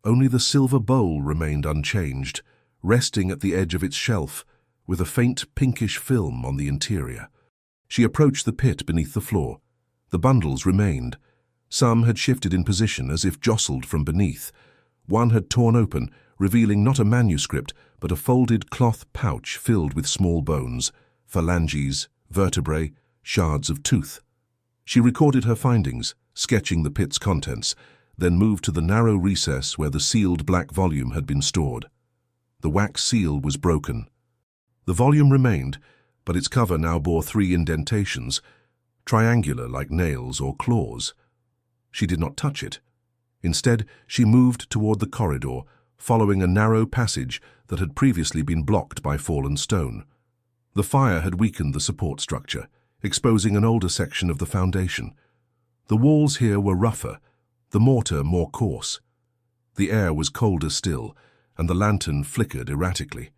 Only the silver bowl remained unchanged, resting at the edge of its shelf, with a faint pinkish film on the interior. She approached the pit beneath the floor. The bundles remained. Some had shifted in position as if jostled from beneath. One had torn open, revealing not a manuscript, but a folded cloth pouch filled with small bones, phalanges, vertebrae, shards of tooth. She recorded her findings, sketching the pit's contents, then moved to the narrow recess where the sealed black volume had been stored. The wax seal was broken. The volume remained, but its cover now bore 3 indentations, triangular like nails or claws. She did not touch it. Instead, she moved toward the corridor, following a narrow passage that had previously been blocked by fallen stone. The fire had weakened the support structure, exposing an older section of the foundation. The walls here were rougher, the mortar more coarse. The air was colder still, and the lantern flickered erratically.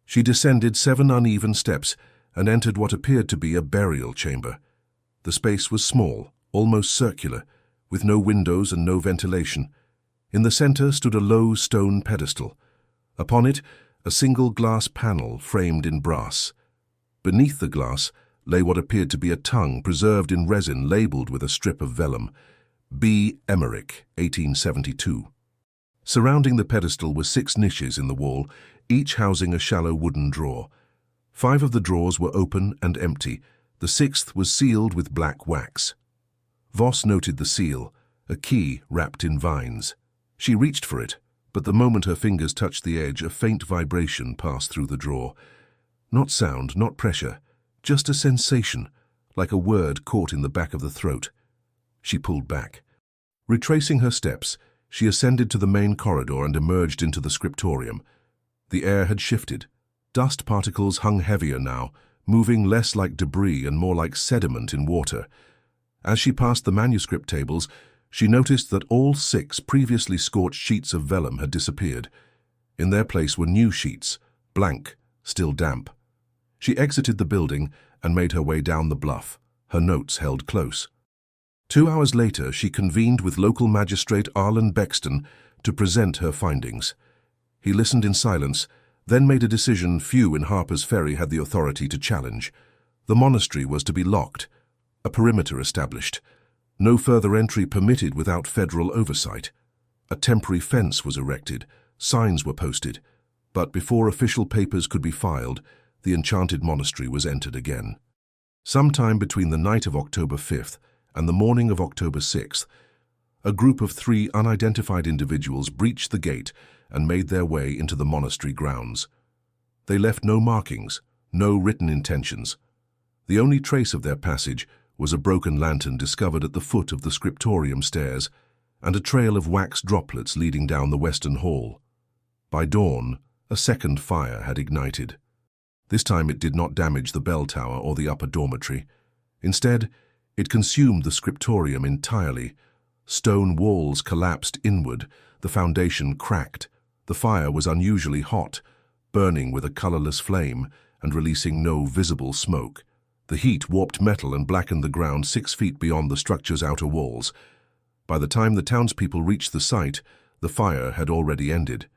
She descended 7 uneven steps and entered what appeared to be a burial chamber. The space was small, almost circular, with no windows and no ventilation. In the center stood a low stone pedestal. Upon it, a single glass panel framed in brass. Beneath the glass lay what appeared to be a tongue preserved in resin labeled with a strip of vellum. B. Emmerich, 1872. Surrounding the pedestal were 6 niches in the wall, each housing a shallow wooden drawer. 5 of the drawers were open and empty. The 6th was sealed with black wax. Voss noted the seal, a key wrapped in vines. She reached for it, but the moment her fingers touched the edge, a faint vibration passed through the drawer. Not sound, not pressure, just a sensation, like a word caught in the back of the throat. She pulled back. Retracing her steps, she ascended to the main corridor and emerged into the scriptorium. The air had shifted. Dust particles hung heavier now, moving less like debris and more like sediment in water. As she passed the manuscript tables, she noticed that all 6 previously scorched sheets of vellum had disappeared. In their place were new sheets, blank, still damp. She exited the building and made her way down the bluff, her notes held close. 2 hours later, she convened with local magistrate Arlen Bexton to present her findings. He listened in silence, then made a decision few in Harper's Ferry had the authority to challenge. The monastery was to be locked, a perimeter established. No further entry permitted without federal oversight. A temporary fence was erected, signs were posted, but before official papers could be filed, the Enchanted Monastery was entered again. Sometime between the night of October 5th and the morning of October 6th, a group of 3 unidentified individuals breached the gate and made their way into the monastery grounds. They left no markings, no written intentions. The only trace of their passage was a broken lantern discovered at the foot of the scriptorium stairs and a trail of wax droplets leading down the western hall. By dawn, a second fire had ignited. This time it did not damage the bell tower or the upper dormitory. Instead, it consumed the scriptorium entirely. Stone walls collapsed inward, the foundation cracked. The fire was unusually hot, burning with a colorless flame and releasing no visible smoke. The heat warped metal and blackened the ground 6 feet beyond the structure's outer walls. By the time the townspeople reached the site, the fire had already ended.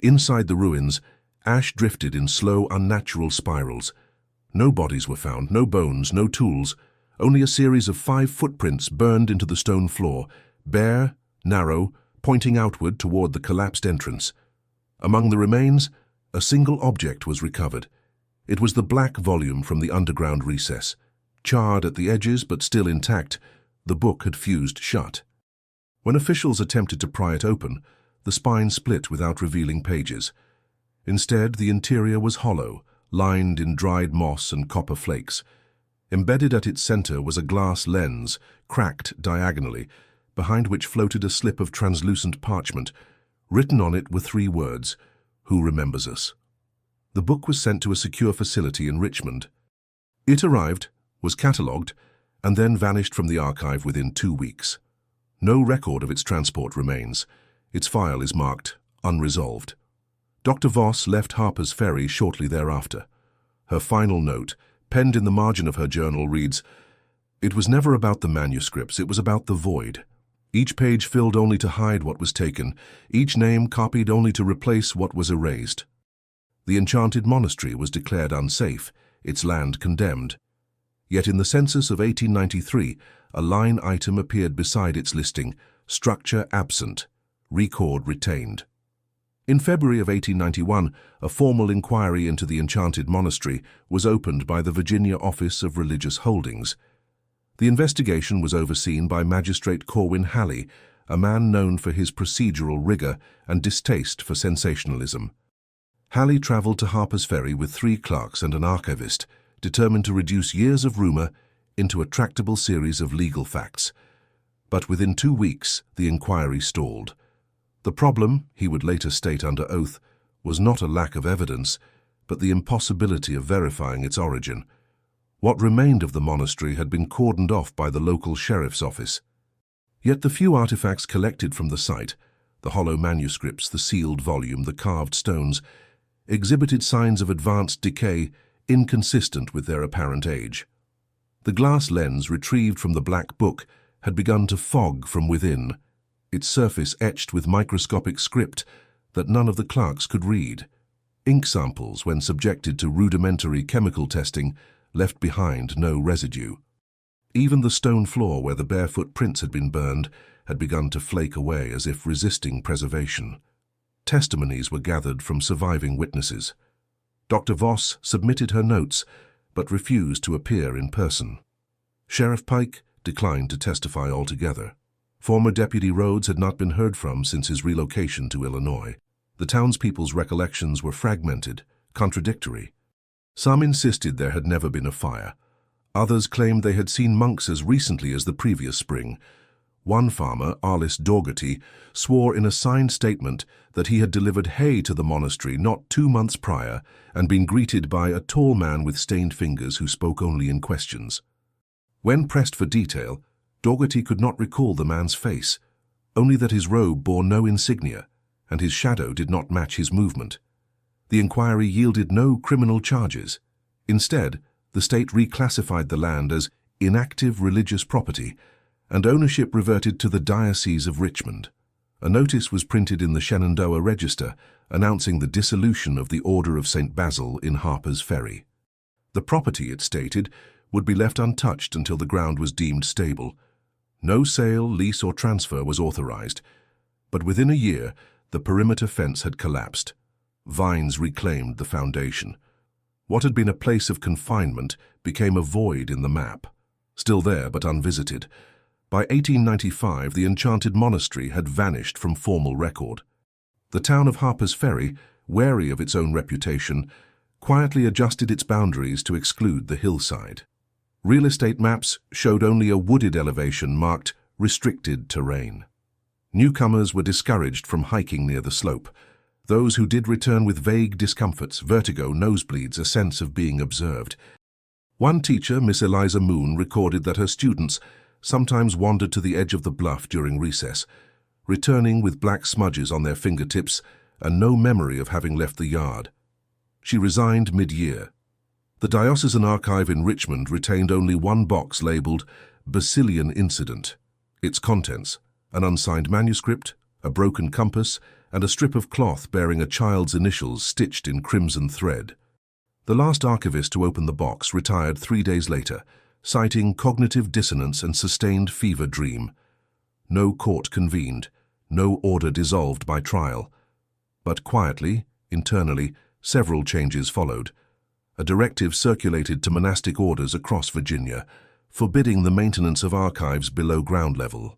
Inside the ruins, ash drifted in slow, unnatural spirals. No bodies were found, no bones, no tools, only a series of 5 footprints burned into the stone floor, bare, narrow, pointing outward toward the collapsed entrance. Among the remains, a single object was recovered. It was the black volume from the underground recess. Charred at the edges but still intact, the book had fused shut. When officials attempted to pry it open, the spine split without revealing pages. Instead, the interior was hollow, lined in dried moss and copper flakes. Embedded at its center was a glass lens, cracked diagonally, behind which floated a slip of translucent parchment. Written on it were 3 words, "Who remembers us?" The book was sent to a secure facility in Richmond. It arrived, was catalogued, and then vanished from the archive within 2 weeks. No record of its transport remains. Its file is marked unresolved. Dr. Voss left Harper's Ferry shortly thereafter. Her final note, penned in the margin of her journal, reads, "It was never about the manuscripts, it was about the void. Each page filled only to hide what was taken, each name copied only to replace what was erased. The Enchanted Monastery was declared unsafe, its land condemned. Yet in the census of 1893, a line item appeared beside its listing, structure absent, record retained." In February of 1891, a formal inquiry into the Enchanted Monastery was opened by the Virginia Office of Religious Holdings. The investigation was overseen by Magistrate Corwin Halley, a man known for his procedural rigor and distaste for sensationalism. Halley traveled to Harper's Ferry with 3 clerks and an archivist, determined to reduce years of rumor into a tractable series of legal facts. But within 2 weeks, the inquiry stalled. The problem, he would later state under oath, was not a lack of evidence, but the impossibility of verifying its origin. What remained of the monastery had been cordoned off by the local sheriff's office. Yet the few artifacts collected from the site, the hollow manuscripts, the sealed volume, the carved stones, exhibited signs of advanced decay inconsistent with their apparent age. The glass lens retrieved from the black book had begun to fog from within, its surface etched with microscopic script that none of the clerks could read. Ink samples, when subjected to rudimentary chemical testing, left behind no residue. Even the stone floor where the barefoot prints had been burned had begun to flake away as if resisting preservation. Testimonies were gathered from surviving witnesses. Dr. Voss submitted her notes, but refused to appear in person. Sheriff Pike declined to testify altogether. Former Deputy Rhodes had not been heard from since his relocation to Illinois. The townspeople's recollections were fragmented, contradictory. Some insisted there had never been a fire. Others claimed they had seen monks as recently as the previous spring. One farmer, Arliss Dougherty, swore in a signed statement that he had delivered hay to the monastery not 2 months prior and been greeted by a tall man with stained fingers who spoke only in questions. When pressed for detail, Dougherty could not recall the man's face, only that his robe bore no insignia and his shadow did not match his movement. The inquiry yielded no criminal charges. Instead, the state reclassified the land as inactive religious property, and ownership reverted to the Diocese of Richmond. A notice was printed in the Shenandoah Register announcing the dissolution of the Order of St. Basil in Harper's Ferry. The property, it stated, would be left untouched until the ground was deemed stable. No sale, lease, or transfer was authorized, but within a year, the perimeter fence had collapsed. Vines reclaimed the foundation. What had been a place of confinement became a void in the map, still there but unvisited. By 1895, the Enchanted Monastery had vanished from formal record. The town of Harper's Ferry, wary of its own reputation, quietly adjusted its boundaries to exclude the hillside. Real estate maps showed only a wooded elevation marked restricted terrain. Newcomers were discouraged from hiking near the slope. Those who did return with vague discomforts, vertigo, nosebleeds, a sense of being observed. One teacher, Miss Eliza Moon, recorded that her students sometimes wandered to the edge of the bluff during recess, returning with black smudges on their fingertips and no memory of having left the yard. She resigned mid-year. The Diocesan Archive in Richmond retained only one box labeled Basilian Incident. Its contents, an unsigned manuscript, a broken compass, and a strip of cloth bearing a child's initials stitched in crimson thread. The last archivist to open the box retired 3 days later, citing cognitive dissonance and sustained fever dream. No court convened, no order dissolved by trial. But quietly, internally, several changes followed. A directive circulated to monastic orders across Virginia, forbidding the maintenance of archives below ground level.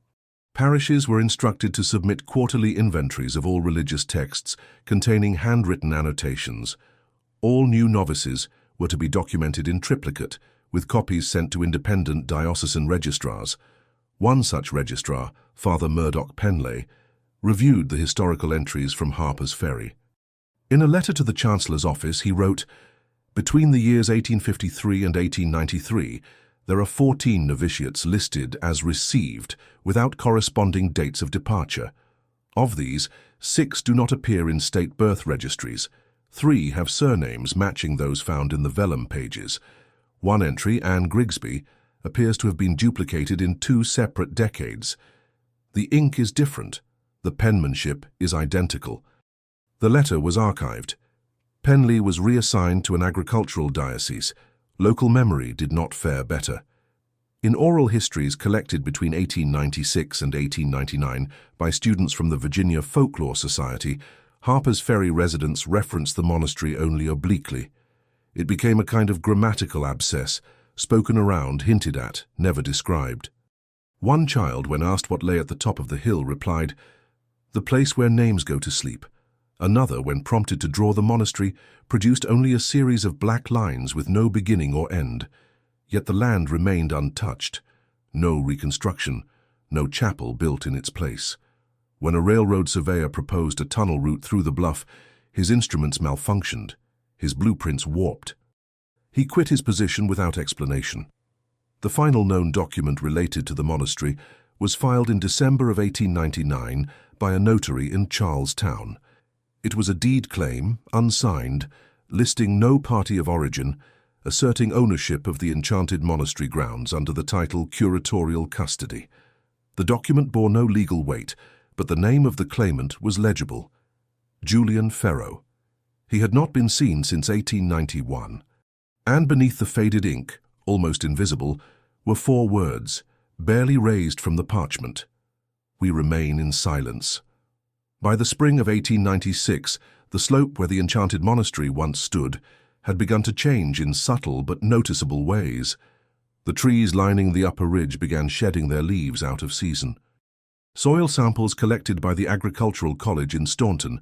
Parishes were instructed to submit quarterly inventories of all religious texts containing handwritten annotations. All new novices were to be documented in triplicate, with copies sent to independent diocesan registrars. One such registrar, Father Murdoch Penlay, reviewed the historical entries from Harper's Ferry. In a letter to the Chancellor's office, he wrote, "Between the years 1853 and 1893, there are 14 novitiates listed as received without corresponding dates of departure. Of these, 6 do not appear in state birth registries. 3 have surnames matching those found in the vellum pages. One entry, Anne Grigsby, appears to have been duplicated in 2 separate decades. The ink is different. The penmanship is identical." The letter was archived. Penley was reassigned to an agricultural diocese. Local memory did not fare better. In oral histories collected between 1896 and 1899 by students from the Virginia Folklore Society, Harper's Ferry residents referenced the monastery only obliquely. It became a kind of grammatical abscess, spoken around, hinted at, never described. One child, when asked what lay at the top of the hill, replied, "The place where names go to sleep." Another, when prompted to draw the monastery, produced only a series of black lines with no beginning or end. Yet the land remained untouched. No reconstruction, no chapel built in its place. When a railroad surveyor proposed a tunnel route through the bluff, his instruments malfunctioned, his blueprints warped. He quit his position without explanation. The final known document related to the monastery was filed in December of 1899 by a notary in Charlestown. It was a deed claim, unsigned, listing no party of origin, asserting ownership of the Enchanted Monastery grounds under the title curatorial custody. The document bore no legal weight, but the name of the claimant was legible: Julian Ferro. He had not been seen since 1891. And beneath the faded ink, almost invisible, were 4 words, barely raised from the parchment: "We remain in silence." By the spring of 1896, the slope where the Enchanted Monastery once stood had begun to change in subtle but noticeable ways. The trees lining the upper ridge began shedding their leaves out of season. Soil samples collected by the Agricultural College in Staunton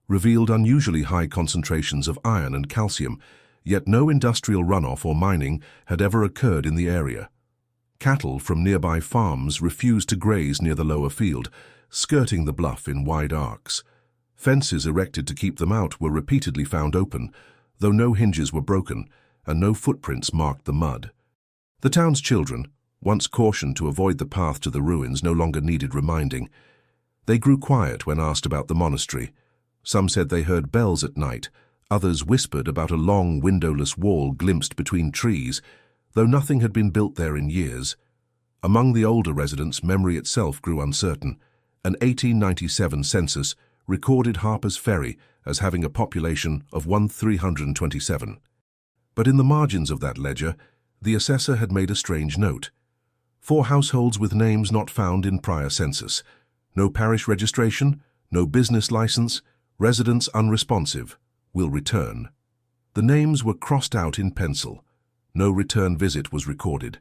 revealed unusually high concentrations of iron and calcium, yet no industrial runoff or mining had ever occurred in the area. Cattle from nearby farms refused to graze near the lower field, skirting the bluff in wide arcs. Fences erected to keep them out were repeatedly found open, though no hinges were broken and no footprints marked the mud. The town's children, once cautioned to avoid the path to the ruins, no longer needed reminding. They grew quiet when asked about the monastery. Some said they heard bells at night, others whispered about a long, windowless wall glimpsed between trees, though nothing had been built there in years. Among the older residents, memory itself grew uncertain. An 1897 census recorded Harper's Ferry as having a population of 1,327. But in the margins of that ledger, the assessor had made a strange note: 4 households with names not found in prior census. No parish registration, no business license, residents unresponsive, will return. The names were crossed out in pencil. No return visit was recorded.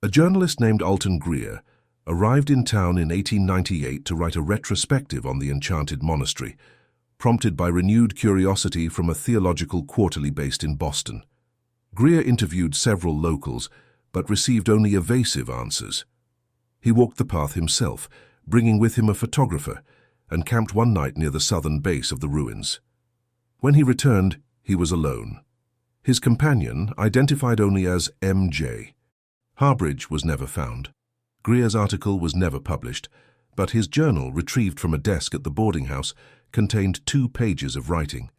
A journalist named Alton Greer arrived in town in 1898 to write a retrospective on the Enchanted Monastery, prompted by renewed curiosity from a theological quarterly based in Boston. Greer interviewed several locals, but received only evasive answers. He walked the path himself, bringing with him a photographer, and camped one night near the southern base of the ruins. When he returned, he was alone. His companion, identified only as M.J. Harbridge, was never found. Greer's article was never published, but his journal, retrieved from a desk at the boarding house, contained 2 pages of writing.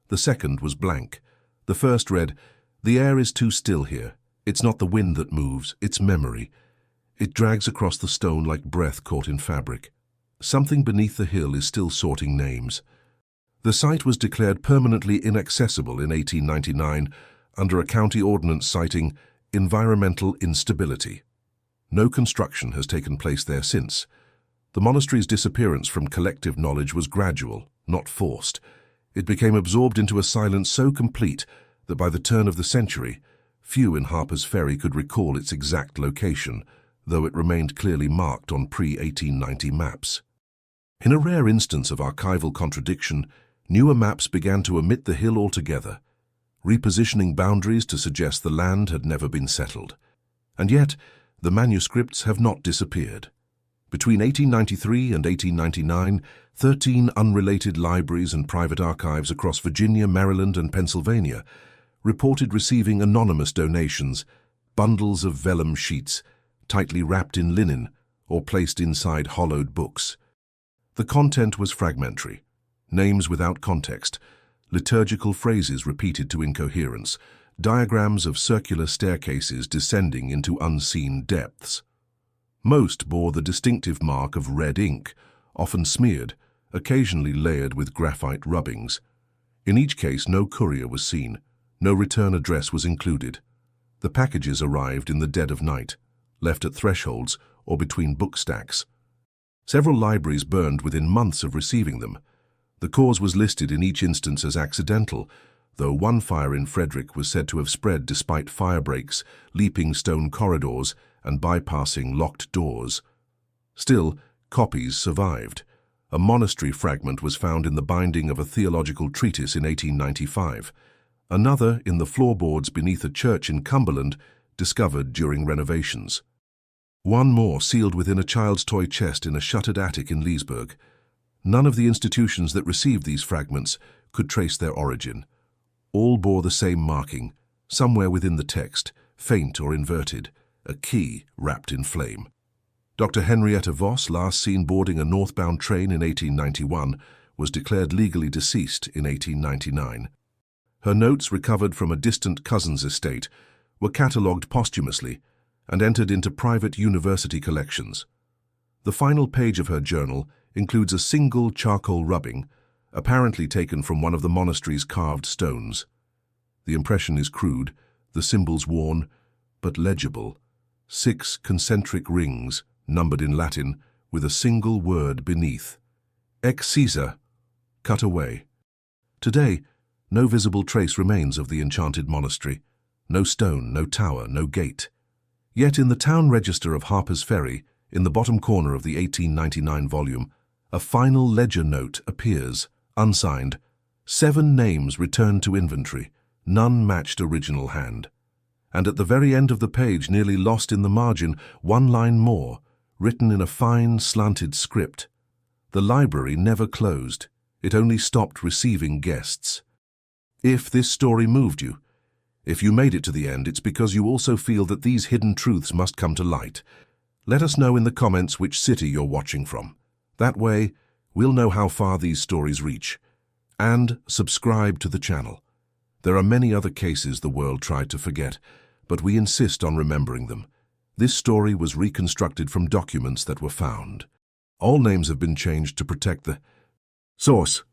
The second was blank. The first read, "The air is too still here. It's not the wind that moves, it's memory. It drags across the stone like breath caught in fabric. Something beneath the hill is still sorting names." The site was declared permanently inaccessible in 1899 under a county ordinance citing environmental instability. No construction has taken place there since. The monastery's disappearance from collective knowledge was gradual, not forced. It became absorbed into a silence so complete that by the turn of the century, few in Harper's Ferry could recall its exact location, though it remained clearly marked on pre-1890 maps. In a rare instance of archival contradiction, newer maps began to omit the hill altogether, repositioning boundaries to suggest the land had never been settled. And yet, the manuscripts have not disappeared. Between 1893 and 1899, 13 unrelated libraries and private archives across Virginia, Maryland, and Pennsylvania reported receiving anonymous donations, bundles of vellum sheets, tightly wrapped in linen or placed inside hollowed books. The content was fragmentary, names without context, liturgical phrases repeated to incoherence, diagrams of circular staircases descending into unseen depths. Most bore the distinctive mark of red ink, often smeared, occasionally layered with graphite rubbings. In each case, no courier was seen, no return address was included. The packages arrived in the dead of night, left at thresholds or between book stacks. Several libraries burned within months of receiving them. The cause was listed in each instance as accidental, though one fire in Frederick was said to have spread despite fire breaks, leaping stone corridors, and bypassing locked doors. Still, copies survived. A monastery fragment was found in the binding of a theological treatise in 1895. Another in the floorboards beneath a church in Cumberland, discovered during renovations. One more sealed within a child's toy chest in a shuttered attic in Leesburg. None of the institutions that received these fragments could trace their origin. All bore the same marking, somewhere within the text, faint or inverted, a key wrapped in flame. Dr. Henrietta Voss, last seen boarding a northbound train in 1891, was declared legally deceased in 1899. Her notes, recovered from a distant cousin's estate, were catalogued posthumously and entered into private university collections. The final page of her journal includes a single charcoal rubbing, apparently taken from one of the monastery's carved stones. The impression is crude, the symbols worn, but legible. 6 concentric rings, numbered in Latin, with a single word beneath. Ex Caesar, cut away. Today, no visible trace remains of the Enchanted Monastery. No stone, no tower, no gate. Yet in the town register of Harper's Ferry, in the bottom corner of the 1899 volume, a final ledger note appears, unsigned. 7 names returned to inventory, none matched original hand. And at the very end of the page, nearly lost in the margin, one line more, written in a fine, slanted script. The library never closed. It only stopped receiving guests. If this story moved you, if you made it to the end, it's because you also feel that these hidden truths must come to light. Let us know in the comments which city you're watching from. That way, we'll know how far these stories reach. And subscribe to the channel. There are many other cases the world tried to forget, but we insist on remembering them. This story was reconstructed from documents that were found. All names have been changed to protect the source.